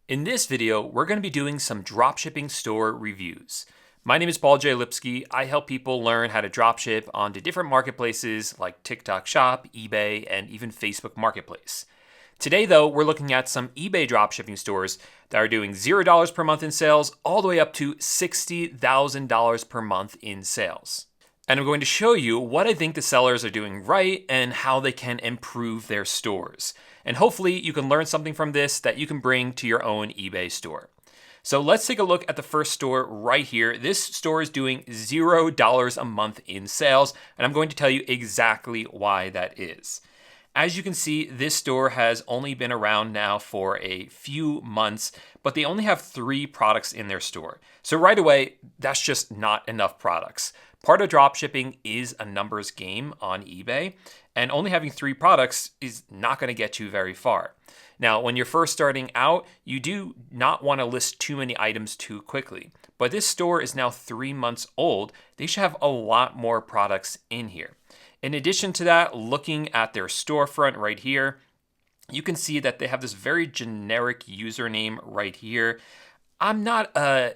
In this video, we're going to be doing some dropshipping store reviews. My name is Paul J. Lipsky. I help people learn how to dropship onto different marketplaces like TikTok Shop, eBay, and even Facebook Marketplace. Today, though, we're looking at some eBay dropshipping stores that are doing $0 per month in sales all the way up to $60,000 per month in sales. And I'm going to show you what I think the sellers are doing right and how they can improve their stores. And hopefully you can learn something from this that you can bring to your own eBay store. So let's take a look at the first store right here. This store is doing $0 a month in sales, and I'm going to tell you exactly why that is. As you can see, this store has only been around now for a few months, but they only have 3 products in their store. So right away, that's just not enough products. Part of dropshipping is a numbers game on eBay, and only having 3 products is not going to get you very far. Now, when you're first starting out, you do not want to list too many items too quickly. But this store is now 3 months old. They should have a lot more products in here. In addition to that, looking at their storefront right here, you can see that they have this very generic username right here. I'm not a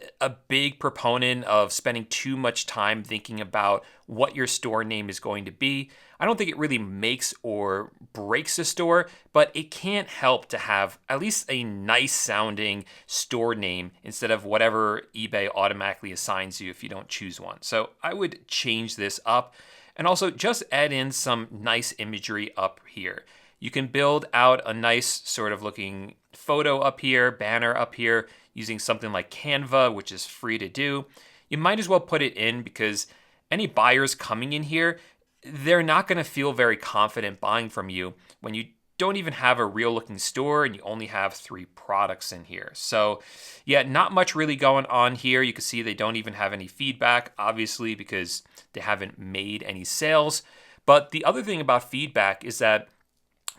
big proponent of spending too much time thinking about what your store name is going to be. I don't think it really makes or breaks a store, but it can't help to have at least a nice sounding store name instead of whatever eBay automatically assigns you if you don't choose one. So I would change this up and also just add in some nice imagery up here. You can build out a nice sort of looking photo up here, banner up here, using something like Canva, which is free to do. You might as well put it in because any buyers coming in here, they're not going to feel very confident buying from you when you don't even have a real looking store and you only have 3 products in here. So yeah, not much really going on here. You can see they don't even have any feedback, obviously, because they haven't made any sales. But the other thing about feedback is that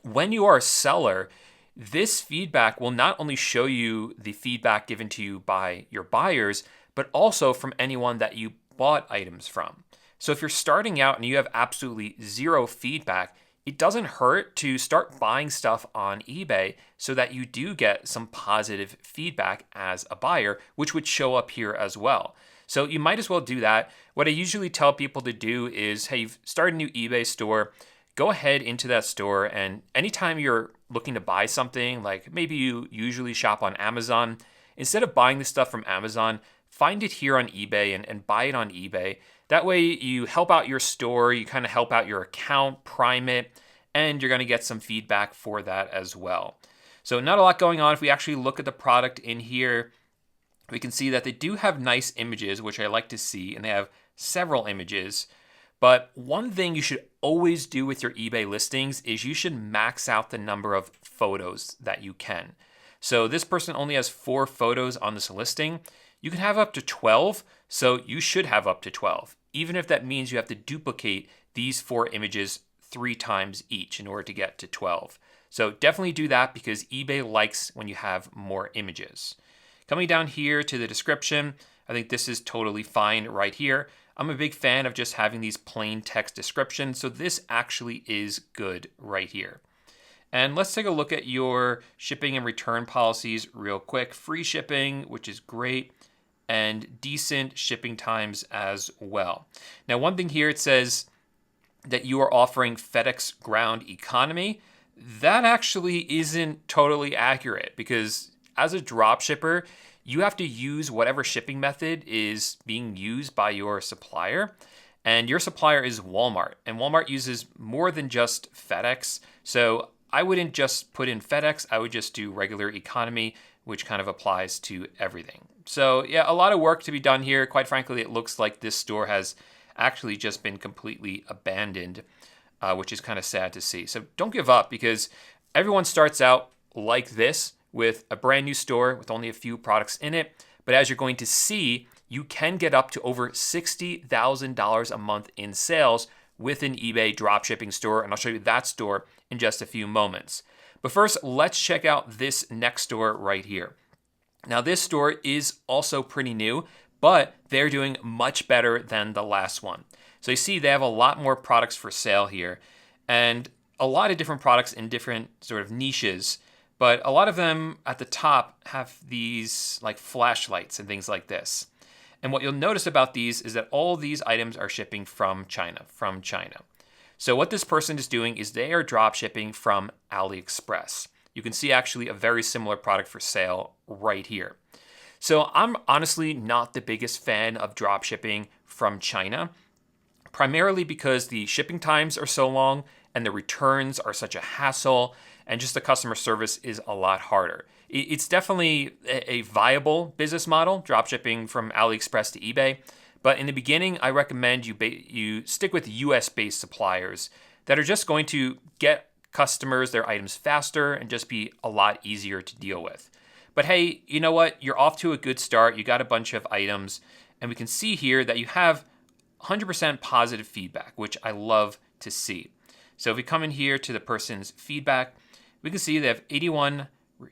when you are a seller, this feedback will not only show you the feedback given to you by your buyers, but also from anyone that you bought items from. So if you're starting out and you have absolutely 0 feedback, it doesn't hurt to start buying stuff on eBay so that you do get some positive feedback as a buyer, which would show up here as well. So you might as well do that. What I usually tell people to do is, hey, you've started a new eBay store, go ahead into that store, and anytime you're looking to buy something, like maybe you usually shop on Amazon, instead of buying the stuff from Amazon, find it here on eBay and buy it on eBay. That way you help out your store, you kind of help out your account, prime it, and you're going to get some feedback for that as well. So not a lot going on. If we actually look at the product in here, we can see that they do have nice images, which I like to see, and they have several images. But one thing you should always do with your eBay listings is you should max out the number of photos that you can. So this person only has 4 photos on this listing. You can have up to 12, so you should have up to 12, even if that means you have to duplicate these 4 images 3 times each in order to get to 12. So definitely do that because eBay likes when you have more images. Coming down here to the description, I think this is totally fine right here. I'm a big fan of just having these plain text descriptions, so this actually is good right here. And let's take a look at your shipping and return policies real quick. Free shipping, which is great, and decent shipping times as well. Now, one thing here, it says that you are offering FedEx Ground Economy. That actually isn't totally accurate because as a drop shipper, you have to use whatever shipping method is being used by your supplier. And your supplier is Walmart. And Walmart uses more than just FedEx. So I wouldn't just put in FedEx. I would just do regular economy, which kind of applies to everything. So yeah, a lot of work to be done here. Quite frankly, it looks like this store has actually just been completely abandoned, which is kind of sad to see. So don't give up because everyone starts out like this, with a brand new store with only a few products in it. But as you're going to see, you can get up to over $60,000 a month in sales with an eBay dropshipping store. And I'll show you that store in just a few moments. But first, let's check out this next store right here. Now, this store is also pretty new, but they're doing much better than the last one. So you see they have a lot more products for sale here and a lot of different products in different sort of niches. But a lot of them at the top have these like flashlights and things like this. And what you'll notice about these is that all these items are shipping from China. So what this person is doing is they are drop shipping from AliExpress. You can see actually a very similar product for sale right here. So I'm honestly not the biggest fan of drop shipping from China, primarily because the shipping times are so long and the returns are such a hassle, and just the customer service is a lot harder. It's definitely a viable business model, drop shipping from AliExpress to eBay. But in the beginning, I recommend you stick with US-based suppliers that are just going to get customers their items faster and just be a lot easier to deal with. But hey, you know what? You're off to a good start. You got a bunch of items, and we can see here that you have 100% positive feedback, which I love to see. So if we come in here to the person's feedback, we can see they have 81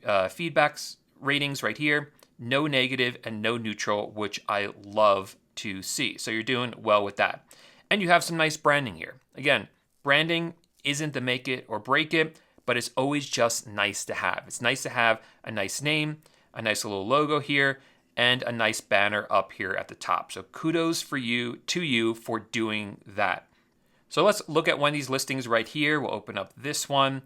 feedbacks ratings right here, no negative and no neutral, which I love to see. So you're doing well with that. And you have some nice branding here. Again, branding isn't the make it or break it, but it's always just nice to have. It's nice to have a nice name, a nice little logo here, and a nice banner up here at the top. So kudos to you for doing that. So let's look at one of these listings right here. We'll open up this one.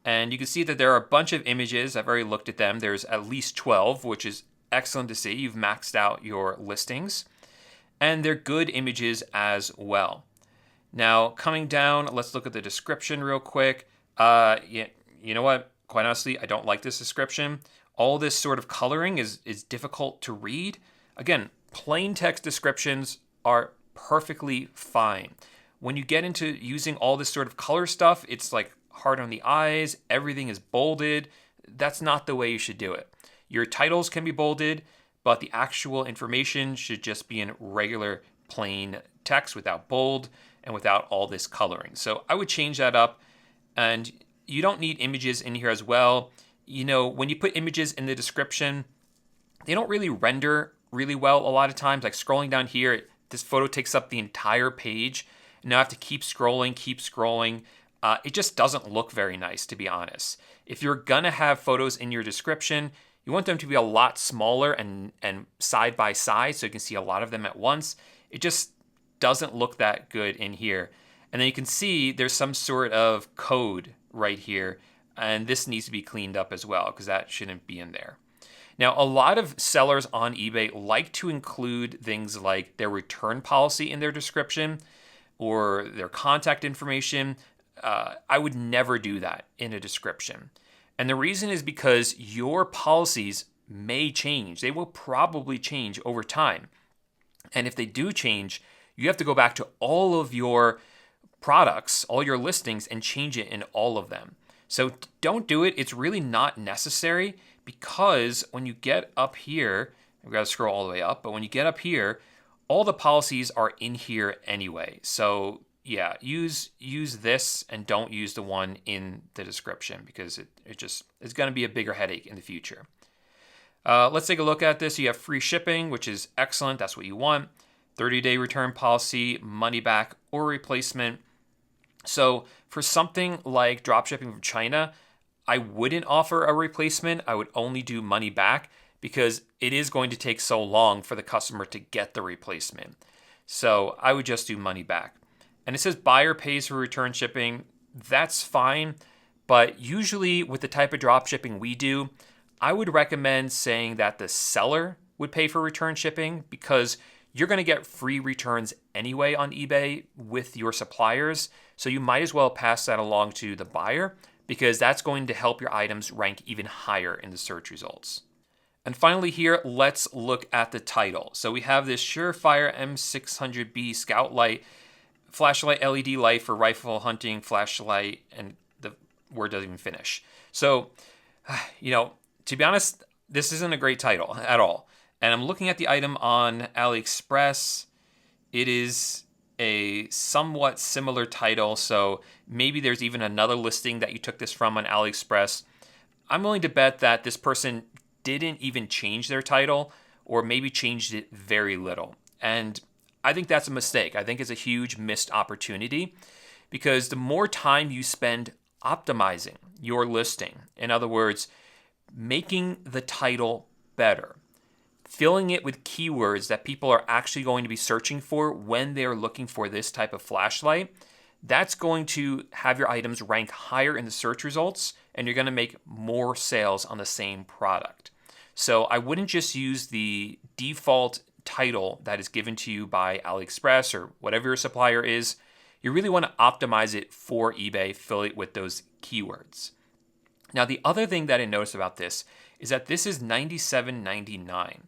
And you can see that there are a bunch of images. I've already looked at them. There's at least 12, which is excellent to see. You've maxed out your listings. And they're good images as well. Now, coming down, let's look at the description real quick. You know what? Quite honestly, I don't like this description. All this sort of coloring is difficult to read. Again, plain text descriptions are perfectly fine. When you get into using all this sort of color stuff, it's like hard on the eyes, everything is bolded. That's not the way you should do it. Your titles can be bolded, but the actual information should just be in regular plain text without bold and without all this coloring. So I would change that up. And you don't need images in here as well. You know, when you put images in the description, they don't really render really well a lot of times. Like scrolling down here, this photo takes up the entire page. Now I have to keep scrolling. It just doesn't look very nice, to be honest. If you're gonna have photos in your description, you want them to be a lot smaller and side by side so you can see a lot of them at once. It just doesn't look that good in here. And then you can see there's some sort of code right here, and this needs to be cleaned up as well because that shouldn't be in there. Now, a lot of sellers on eBay like to include things like their return policy in their description or their contact information. I would never do that in a description. And the reason is because your policies may change. They will probably change over time. And if they do change, you have to go back to all of your products, all your listings, and change it in all of them. So don't do it. It's really not necessary because when you get up here, I've got to scroll all the way up, but when you get up here, all the policies are in here anyway. So yeah, use this and don't use the one in the description because it's going to be a bigger headache in the future. Let's take a look at this. You have free shipping, which is excellent. That's what you want. 30-day return policy, money back or replacement. So for something like dropshipping from China, I wouldn't offer a replacement. I would only do money back because it is going to take so long for the customer to get the replacement. So I would just do money back. And it says buyer pays for return shipping. That's fine. But usually with the type of dropshipping we do, I would recommend saying that the seller would pay for return shipping because you're going to get free returns anyway on eBay with your suppliers. So you might as well pass that along to the buyer because that's going to help your items rank even higher in the search results. And finally here, let's look at the title. So we have this Surefire M600B Scout Light, flashlight LED light for rifle hunting, flashlight, and the word doesn't even finish. So, to be honest, this isn't a great title at all. And I'm looking at the item on AliExpress. It is a somewhat similar title, so maybe there's even another listing that you took this from on AliExpress. I'm willing to bet that this person didn't even change their title or maybe changed it very little. And I think that's a mistake. I think it's a huge missed opportunity because the more time you spend optimizing your listing. In other words, making the title better, filling it with keywords that people are actually going to be searching for when they're looking for this type of flashlight. That's going to have your items rank higher in the search results, and you're going to make more sales on the same product. So I wouldn't just use the default title that is given to you by AliExpress or whatever your supplier is. You really want to optimize it for eBay, fill it with those keywords. Now, the other thing that I noticed about this is that this is $97.99.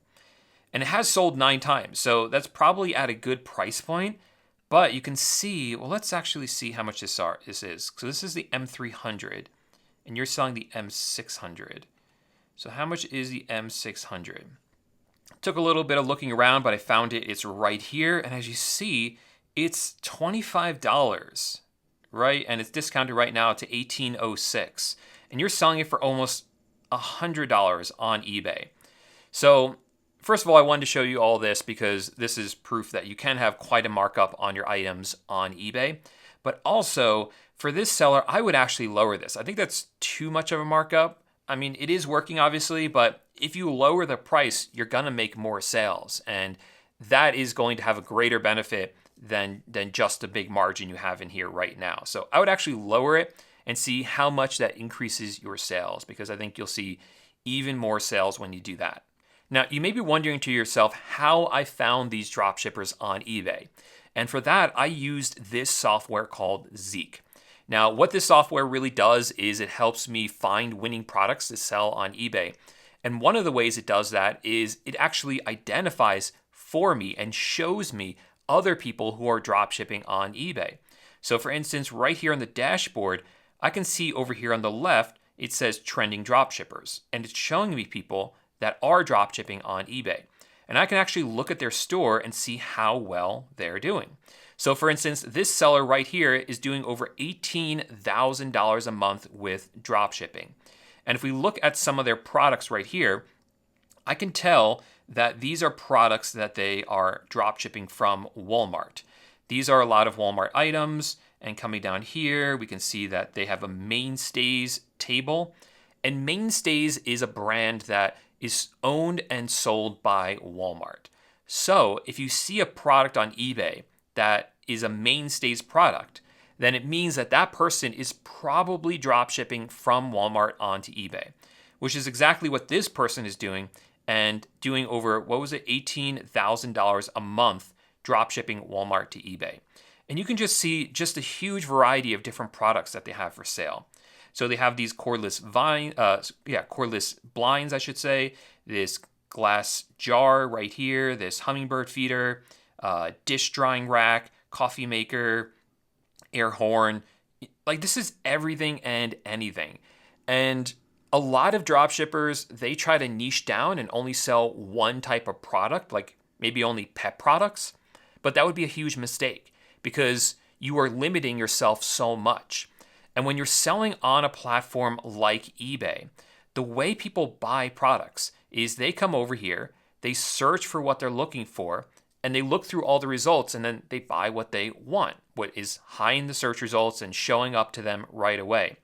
And it has sold 9 times, so that's probably at a good price point. But you can see, well, let's actually see how much this is. So this is the M300, and you're selling the M600. So how much is the M600? Took a little bit of looking around, but I found it. It's right here, and as you see, it's $25, right? And it's discounted right now to $18.06, and you're selling it for almost $100 on eBay. So first of all, I wanted to show you all this because this is proof that you can have quite a markup on your items on eBay. But also, for this seller, I would actually lower this. I think that's too much of a markup. I mean, it is working, obviously, but if you lower the price, you're going to make more sales. And that is going to have a greater benefit than just the big margin you have in here right now. So I would actually lower it and see how much that increases your sales, because I think you'll see even more sales when you do that. Now, you may be wondering to yourself how I found these dropshippers on eBay. And for that, I used this software called Zeek. Now, what this software really does is it helps me find winning products to sell on eBay. And one of the ways it does that is it actually identifies for me and shows me other people who are dropshipping on eBay. So for instance, right here on the dashboard, I can see over here on the left, it says trending dropshippers, and it's showing me people that are dropshipping on eBay. And I can actually look at their store and see how well they're doing. So for instance, this seller right here is doing over $18,000 a month with dropshipping. And if we look at some of their products right here, I can tell that these are products that they are dropshipping from Walmart. These are a lot of Walmart items, and coming down here, we can see that they have a Mainstays table. And Mainstays is a brand that is owned and sold by Walmart. So if you see a product on eBay that is a Mainstays product, then it means that that person is probably dropshipping from Walmart onto eBay, which is exactly what this person is doing, and doing over, $18,000 a month dropshipping Walmart to eBay. And you can just see just a huge variety of different products that they have for sale. So they have these cordless blinds, I should say, this glass jar right here, this hummingbird feeder, dish drying rack, coffee maker, air horn. Like, this is everything and anything. And a lot of dropshippers, they try to niche down and only sell one type of product, like maybe only pet products. But that would be a huge mistake because you are limiting yourself so much. And when you're selling on a platform like eBay, the way people buy products is they come over here, they search for what they're looking for, and they look through all the results, and then they buy what they want, what is high in the search results and showing up to them right away.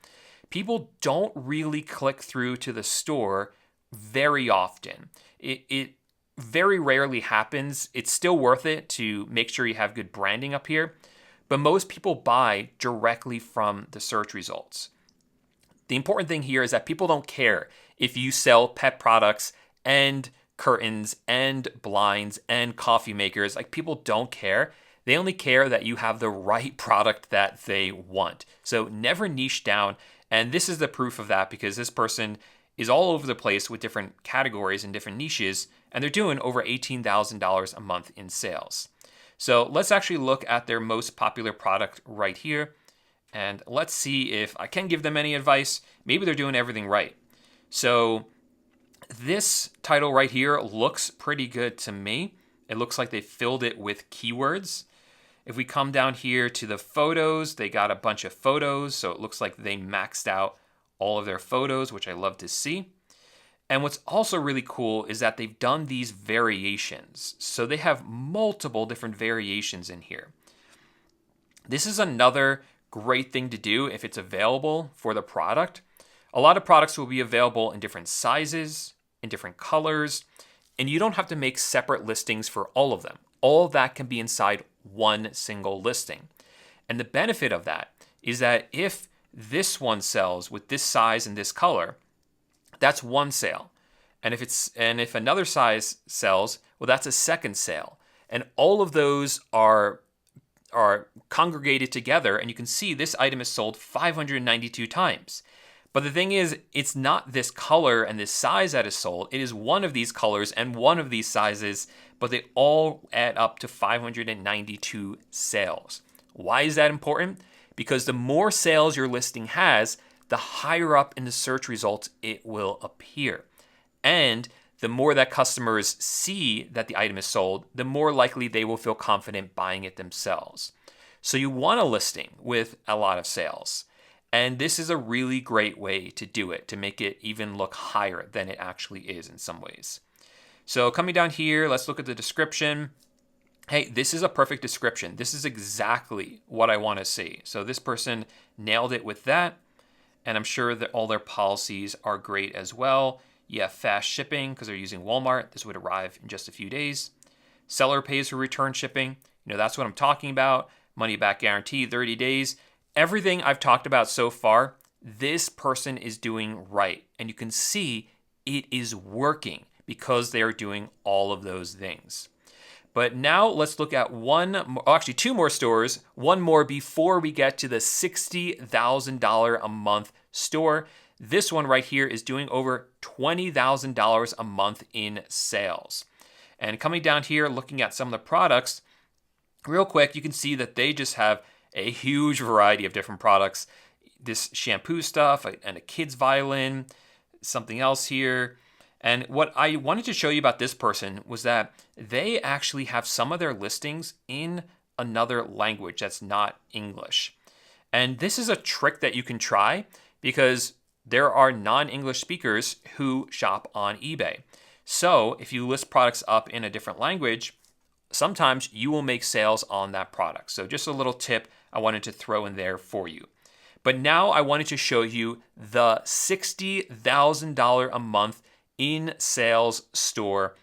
People don't really click through to the store very often. It very rarely happens. It's still worth it to make sure you have good branding up here, but most people buy directly from the search results. The important thing here is that people don't care if you sell pet products and curtains and blinds and coffee makers. Like, people don't care. They only care that you have the right product that they want. So never niche down. And this is the proof of that, because this person is all over the place with different categories and different niches, and they're doing over $18,000 a month in sales. So let's actually look at their most popular product right here, and let's see if I can give them any advice. Maybe they're doing everything right. So this title right here looks pretty good to me. It looks like they filled it with keywords. If we come down here to the photos, they got a bunch of photos, so it looks like they maxed out all of their photos, which I love to see. And what's also really cool is that they've done these variations. So they have multiple different variations in here. This is another great thing to do if it's available for the product. A lot of products will be available in different sizes, in different colors, and you don't have to make separate listings for all of them. All of that can be inside one single listing. And the benefit of that is that if this one sells with this size and this color, that's one sale. And if another size sells, well, that's a second sale. And all of those are congregated together, and you can see this item is sold 592 times. But the thing is, it's not this color and this size that is sold. It is one of these colors and one of these sizes, but they all add up to 592 sales. Why is that important? Because the more sales your listing has, the higher up in the search results it will appear. And the more that customers see that the item is sold, the more likely they will feel confident buying it themselves. So you want a listing with a lot of sales. And this is a really great way to do it, to make it even look higher than it actually is in some ways. So coming down here, let's look at the description. Hey, this is a perfect description. This is exactly what I want to see. So this person nailed it with that. And I'm sure that all their policies are great as well. You have fast shipping because they're using Walmart. This would arrive in just a few days. Seller pays for return shipping. That's what I'm talking about. Money back guarantee, 30 days. Everything I've talked about so far, this person is doing right. And you can see it is working because they are doing all of those things. But now let's look at two more stores, one more before we get to the $60,000 a month store. This one right here is doing over $20,000 a month in sales. And coming down here, looking at some of the products, real quick, you can see that they just have a huge variety of different products. This shampoo stuff and a kid's violin, something else here. And what I wanted to show you about this person was that they actually have some of their listings in another language that's not English. And this is a trick that you can try because there are non-English speakers who shop on eBay. So if you list products up in a different language, sometimes you will make sales on that product. So just a little tip I wanted to throw in there for you. But now I wanted to show you the $60,000 a month in sales store.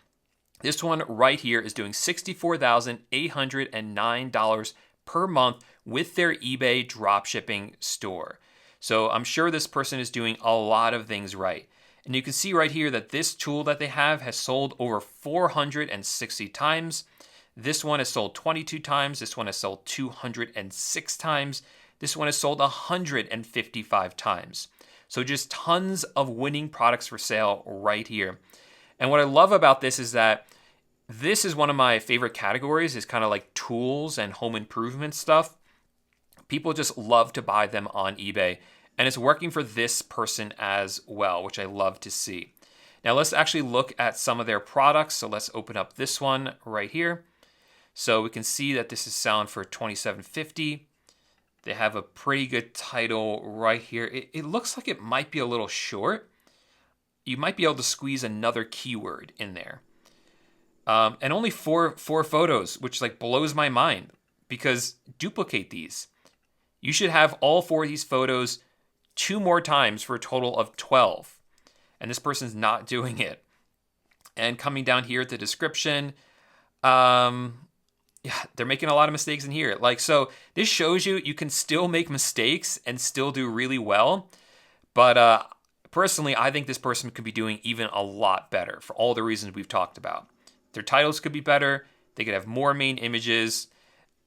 This one right here is doing $64,809 per month with their eBay dropshipping store. So I'm sure this person is doing a lot of things right. And you can see right here that this tool that they have has sold over 460 times. This one has sold 22 times. This one has sold 206 times. This one has sold 155 times. So just tons of winning products for sale right here. And what I love about this is that this is one of my favorite categories, is kind of like tools and home improvement stuff. People just love to buy them on eBay. And it's working for this person as well, which I love to see. Now let's actually look at some of their products. So let's open up this one right here. So we can see that this is selling for $27.50. They have a pretty good title right here. It looks like it might be a little short. You might be able to squeeze another keyword in there. And only four photos, which like blows my mind, because duplicate these. You should have all 4 of these photos 2 more times for a total of 12. And this person's not doing it. And coming down here at the description, they're making a lot of mistakes in here. So this shows you can still make mistakes and still do really well. But personally, I think this person could be doing even a lot better for all the reasons we've talked about. Their titles could be better. They could have more main images.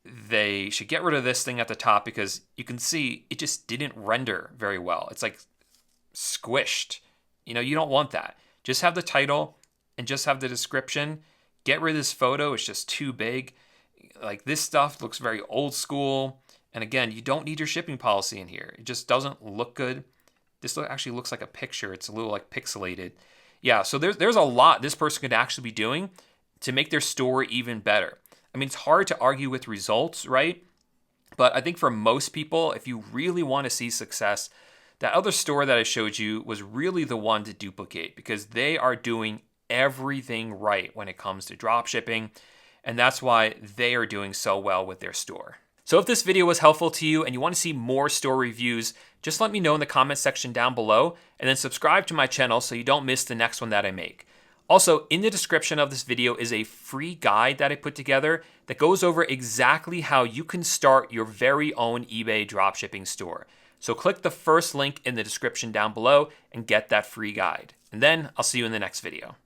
They should get rid of this thing at the top because you can see it just didn't render very well. It's like squished. You don't want that. Just have the title and just have the description. Get rid of this photo. It's just too big. Like this stuff looks very old school. And again, you don't need your shipping policy in here. It just doesn't look good. This actually looks like a picture. It's a little like pixelated. Yeah, so there's a lot this person could actually be doing to make their store even better. I mean, it's hard to argue with results, right? But I think for most people, if you really want to see success, that other store that I showed you was really the one to duplicate because they are doing everything right when it comes to drop shipping. And that's why they are doing so well with their store. So if this video was helpful to you and you want to see more store reviews, just let me know in the comment section down below, and then subscribe to my channel so you don't miss the next one that I make. Also, in the description of this video is a free guide that I put together that goes over exactly how you can start your very own eBay dropshipping store. So click the first link in the description down below and get that free guide. And then I'll see you in the next video.